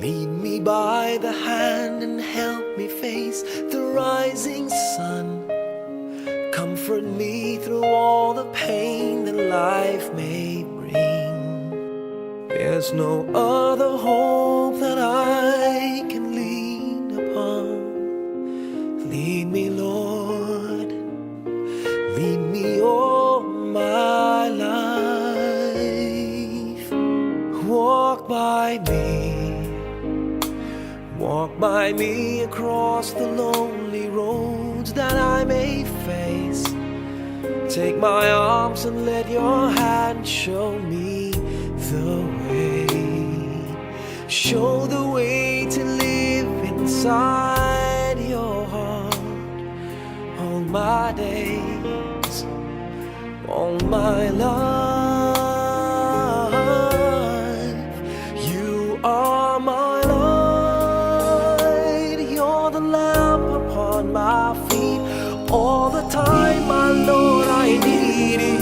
Lead me by the hand and help me face the rising sun. Comfort me through all the pain that life may bring. There's no other hope that I can lean upon. Lead me, Lord, lead me all my life. Walk by me across the lonely roads that I may face. Take my arms and let your hand show me the way. Show the way to live inside your heart all my days, all my life. You are my lamp upon my feet. All the time, my Lord, I need you.